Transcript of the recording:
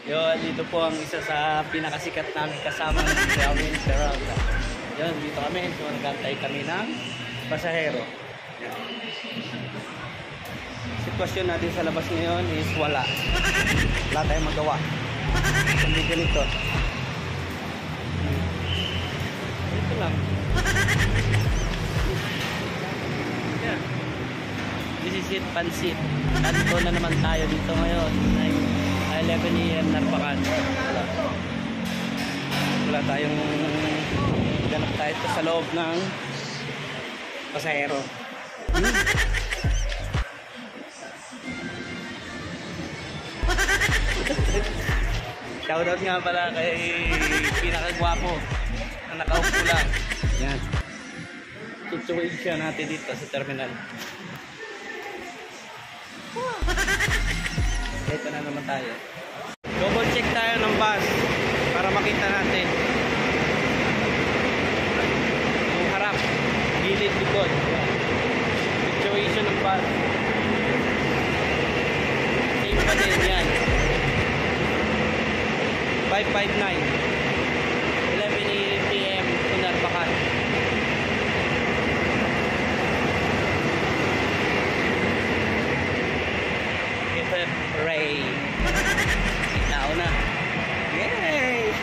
Yun, dito po ang isa sa pinakasikat namin kasama ng Gawin Serralda. Yun, dito kami. So, nagantay kami ng pasahero. Yan. Sitwasyon natin sa labas ngayon is wala. Wala tayong magawa. Hindi ganito. Ito lang. Yeah. This is it, pansit. At ito na naman tayo dito ngayon. 11 AM Narbacan. Wala tayong ganap tayo sa loob ng pasahero. Shoutout nga pala kay pinakagwapo na nakaupo lang. Yan. Situation natin dito sa terminal. Ito na naman tayo. Double check tayo ng bus para makita natin yung harap, gilid, likod. Situation ng bus. Same pa din yan. 559 11 PM to Narbacan. If it rain, now na. Yay!